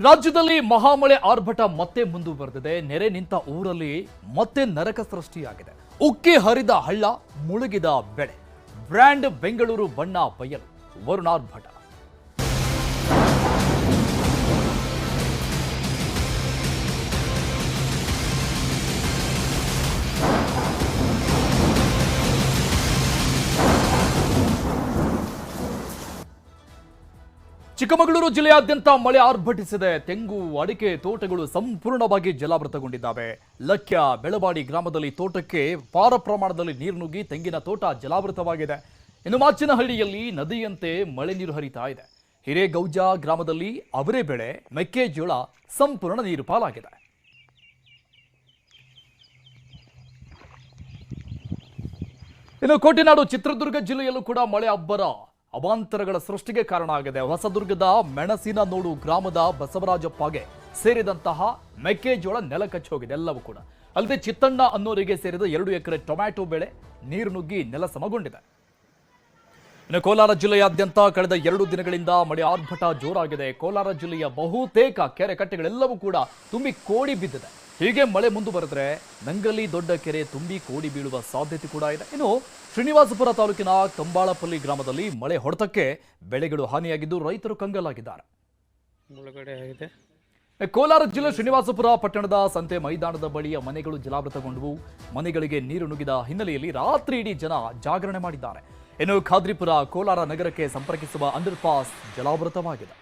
ರಾಜ್ಯದಲ್ಲಿ ಮಹಾಮಳೆ ಆರ್ಭಟ ಮತ್ತೆ ಮುಂದುವರೆದಿದೆ. ನೆರೆ ನಿಂತ ಊರಲ್ಲಿ ಮತ್ತೆ ನರಕ ಸೃಷ್ಟಿಯಾಗಿದೆ. ಉಕ್ಕಿ ಹರಿದ ಹಳ್ಳ, ಮುಳುಗಿದ ಬೆಳೆ. ಬ್ರ್ಯಾಂಡ್ ಬೆಂಗಳೂರು ಬಣ್ಣ ಬಯಲು ವರುಣಾರ್ಭಟ. ಚಿಕ್ಕಮಗಳೂರು ಜಿಲ್ಲೆಯಾದ್ಯಂತ ಮಳೆ ಆರ್ಭಟಿಸಿದೆ. ತೆಂಗು, ಅಡಿಕೆ ತೋಟಗಳು ಸಂಪೂರ್ಣವಾಗಿ ಜಲಾವೃತಗೊಂಡಿದ್ದಾವೆ. ಲಕ್ಯ ಬೆಳವಾಡಿ ಗ್ರಾಮದಲ್ಲಿ ತೋಟಕ್ಕೆ ಅಪಾರ ಪ್ರಮಾಣದಲ್ಲಿ ನೀರು ನುಗ್ಗಿ ತೆಂಗಿನ ತೋಟ ಜಲಾವೃತವಾಗಿದೆ. ಇನ್ನು ಮಾಚನಹಳ್ಳಿಯಲ್ಲಿ ನದಿಯಂತೆ ಮಳೆ ನೀರು ಹರಿತಾ ಇದೆ. ಹಿರೇಗೌಜ ಗ್ರಾಮದಲ್ಲಿ ಅವರೇ ಬೆಳೆ ಮೆಕ್ಕೆಜೋಳ ಸಂಪೂರ್ಣ ನೀರು ಪಾಲಾಗಿದೆ. ಇನ್ನು ಕೋಟೆನಾಡು ಚಿತ್ರದುರ್ಗ ಜಿಲ್ಲೆಯಲ್ಲೂ ಕೂಡ ಮಳೆ ಅಬ್ಬರ ಅವಾಂತರಗಳ ಸೃಷ್ಟಿಗೆ ಕಾರಣ ಆಗಿದೆ. ಹೊಸದುರ್ಗದ ಮೆಣಸಿನನೋಡು ಗ್ರಾಮದ ಬಸವರಾಜಪ್ಪಗೆ ಸೇರಿದಂತಹ ಮೆಕ್ಕೆಜೋಳ ನೆಲಕಚ್ಚಿ ಹೋಗಿದೆ ಎಲ್ಲವೂ ಕೂಡ. ಅಲ್ಲದೆ ಚಿತ್ತಣ್ಣ ಅನ್ನೋರಿಗೆ ಸೇರಿದ 2 ಎಕರೆ ಟೊಮ್ಯಾಟೊ ಬೆಳೆ ನೀರು ನುಗ್ಗಿ ನೆಲ ಸಮಗೊಂಡಿದೆ. ಇನ್ನು ಕೋಲಾರ ಜಿಲ್ಲೆಯಾದ್ಯಂತ ಕಳೆದ 2 ದಿನಗಳಿಂದ ಮಳೆ ಆರ್ಭಟ ಜೋರಾಗಿದೆ. ಕೋಲಾರ ಜಿಲ್ಲೆಯ ಬಹುತೇಕ ಕೆರೆ ಕಟ್ಟೆಗಳೆಲ್ಲವೂ ಕೂಡ ತುಂಬಿ ಕೋಡಿ ಬಿದ್ದಿದೆ. ಹೀಗೆ ಮಳೆ ಮುಂದುವರೆದ್ರೆ ನಂಗಲಿ ದೊಡ್ಡ ಕೆರೆ ತುಂಬಿ ಕೋಡಿ ಬೀಳುವ ಸಾಧ್ಯತೆ ಕೂಡ ಇದೆ. ಇನ್ನು ಶ್ರೀನಿವಾಸಪುರ ತಾಲೂಕಿನ ಕಂಬಾಳಪಲ್ಲಿ ಗ್ರಾಮದಲ್ಲಿ ಮಳೆ ಹೊಡೆತಕ್ಕೆ ಬೆಳೆಗಳು ಹಾನಿಯಾಗಿದ್ದು ರೈತರು ಕಂಗಾಲಾಗಿದ್ದಾರೆ. ಕೋಲಾರ ಜಿಲ್ಲೆ ಶ್ರೀನಿವಾಸಪುರ ಪಟ್ಟಣದ ಸಂತೆ ಮೈದಾನದ ಬಳಿಯ ಮನೆಗಳು ಜಲಾವೃತಗೊಂಡವು. ಮನೆಗಳಿಗೆ ನೀರು ನುಗ್ಗಿದ ಹಿನ್ನೆಲೆಯಲ್ಲಿ ರಾತ್ರಿ ಇಡೀ ಜನ ಜಾಗರಣೆ ಮಾಡಿದ್ದಾರೆ. ಇನ್ನು ಖಾದ್ರಿಪುರ ಕೋಲಾರ ನಗರಕ್ಕೆ ಸಂಪರ್ಕಿಸುವ ಅಂಡರ್ ಪಾಸ್ ಜಲಾವೃತವಾಗಿದೆ.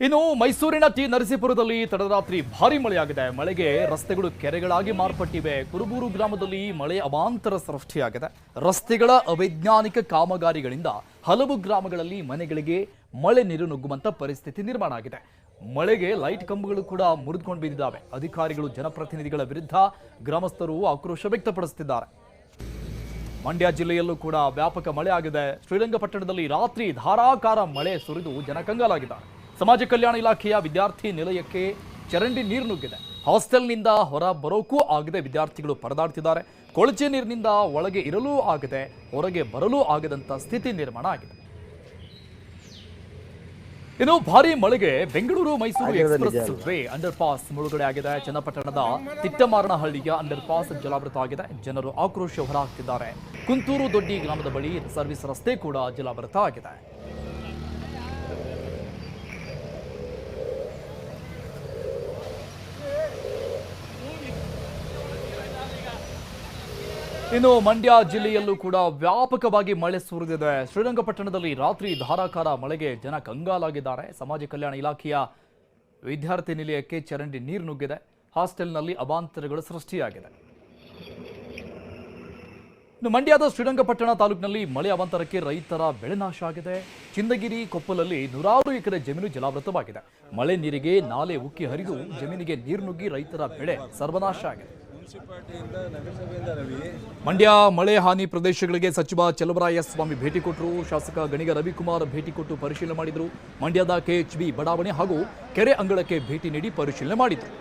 ಇನ್ನು ಮೈಸೂರಿನ ಟಿ ನರಸೀಪುರದಲ್ಲಿ ತಡರಾತ್ರಿ ಭಾರಿ ಮಳೆಯಾಗಿದೆ. ಮಳೆಗೆ ರಸ್ತೆಗಳು ಕೆರೆಗಳಾಗಿ ಮಾರ್ಪಟ್ಟಿವೆ. ಕುರುಬೂರು ಗ್ರಾಮದಲ್ಲಿ ಮಳೆ ಅವಾಂತರ ಸೃಷ್ಟಿಯಾಗಿದೆ. ರಸ್ತೆಗಳ ಅವೈಜ್ಞಾನಿಕ ಕಾಮಗಾರಿಗಳಿಂದ ಹಲವು ಗ್ರಾಮಗಳಲ್ಲಿ ಮನೆಗಳಿಗೆ ಮಳೆ ನೀರು ನುಗ್ಗುವಂತ ಪರಿಸ್ಥಿತಿ ನಿರ್ಮಾಣ ಆಗಿದೆ. ಮಳೆಗೆ ಲೈಟ್ ಕಂಬಗಳು ಕೂಡ ಮುರಿದುಕೊಂಡು ಬಿದ್ದಿದ್ದಾವೆ. ಅಧಿಕಾರಿಗಳು ಜನಪ್ರತಿನಿಧಿಗಳ ವಿರುದ್ಧ ಗ್ರಾಮಸ್ಥರು ಆಕ್ರೋಶ ವ್ಯಕ್ತಪಡಿಸುತ್ತಿದ್ದಾರೆ. ಮಂಡ್ಯ ಜಿಲ್ಲೆಯಲ್ಲೂ ಕೂಡ ವ್ಯಾಪಕ ಮಳೆ ಆಗಿದೆ. ಶ್ರೀರಂಗಪಟ್ಟಣದಲ್ಲಿ ರಾತ್ರಿ ಧಾರಾಕಾರ ಮಳೆ ಸುರಿದು ಜನ ಕಂಗಾಲಾಗಿದ್ದಾರೆ. ಸಮಾಜ ಕಲ್ಯಾಣ ಇಲಾಖೆಯ ವಿದ್ಯಾರ್ಥಿ ನಿಲಯಕ್ಕೆ ಚರಂಡಿ ನೀರು ನುಗ್ಗಿದೆ. ಹಾಸ್ಟೆಲ್ನಿಂದ ಹೊರ ಬರೋಕ್ಕೂ ಆಗದೆ ವಿದ್ಯಾರ್ಥಿಗಳು ಪರದಾಡ್ತಿದ್ದಾರೆ. ಕೊಳಚೆ ನೀರಿನಿಂದ ಒಳಗೆ ಇರಲೂ ಆಗದೆ ಹೊರಗೆ ಬರಲೂ ಆಗದಂತ ಸ್ಥಿತಿ ನಿರ್ಮಾಣ ಆಗಿದೆ. ಇನ್ನು ಭಾರಿ ಮಳೆಗೆ Bengaluru Mysuru express way under pass ಮುಳುಗಡೆ ಆಗಿದೆ. ಚನ್ನಪಟ್ಟಣದ ತಿಟ್ಟಮಾರನಹಳ್ಳಿಯ ಅಂಡರ್ ಪಾಸ್ ಜಲಾವೃತ ಆಗಿದೆ. ಜನರು ಆಕ್ರೋಶ ಹೊರಹಾಕ್ತಿದ್ದಾರೆ. ಕುಂತೂರು ದೊಡ್ಡಿ ಗ್ರಾಮದ ಬಳಿ ಸರ್ವಿಸ್ ರಸ್ತೆ ಕೂಡ ಜಲಾವೃತ ಆಗಿದೆ. ಇನ್ನು ಮಂಡ್ಯ ಜಿಲ್ಲೆಯಲ್ಲೂ ಕೂಡ ವ್ಯಾಪಕವಾಗಿ ಮಳೆ ಸುರಿದಿದೆ. ಶ್ರೀರಂಗಪಟ್ಟಣದಲ್ಲಿ ರಾತ್ರಿ ಧಾರಾಕಾರ ಮಳೆಗೆ ಜನ ಕಂಗಾಲಾಗಿದ್ದಾರೆ. ಸಮಾಜ ಕಲ್ಯಾಣ ಇಲಾಖೆಯ ವಿದ್ಯಾರ್ಥಿ ನಿಲಯಕ್ಕೆ ಚರಂಡಿ ನೀರು ನುಗ್ಗಿದೆ. ಹಾಸ್ಟೆಲ್ನಲ್ಲಿ ಅವಾಂತರಗಳು ಸೃಷ್ಟಿಯಾಗಿದೆ. ಇನ್ನು ಮಂಡ್ಯದ ಶ್ರೀರಂಗಪಟ್ಟಣ ತಾಲೂಕಿನಲ್ಲಿ ಮಳೆ ಅವಾಂತರಕ್ಕೆ ರೈತರ ಬೆಳೆ ನಾಶ ಆಗಿದೆ. ಚಿಂದಗಿರಿ ಕೊಪ್ಪಲಲ್ಲಿ 100 ಎಕರೆ ಜಮೀನು ಜಲಾವೃತವಾಗಿದೆ. ಮಳೆ ನೀರಿಗೆ ನಾಲೆ ಉಕ್ಕಿ ಹರಿದು ಜಮೀನಿಗೆ ನೀರು ನುಗ್ಗಿ ರೈತರ ಬೆಳೆ ಸರ್ವನಾಶ ಆಗಿದೆ. ಮಂಡ್ಯ ಮಳೆ ಹಾನಿ ಪ್ರದೇಶಗಳಿಗೆ ಸಚಿವ ಚಲುವರಾಯಸ್ವಾಮಿ ಭೇಟಿ ಕೊಟ್ಟರು. ಶಾಸಕ ಗಣಿಗ ರವಿಕುಮಾರ್ ಭೇಟಿ ಕೊಟ್ಟು ಪರಿಶೀಲನೆ ಮಾಡಿದರು. ಮಂಡ್ಯದ ಕೆಎಚ್ಬಿ ಬಡಾವಣೆ ಹಾಗೂ ಕೆರೆ ಅಂಗಳಕ್ಕೆ ಭೇಟಿ ನೀಡಿ ಪರಿಶೀಲನೆ ಮಾಡಿದರು.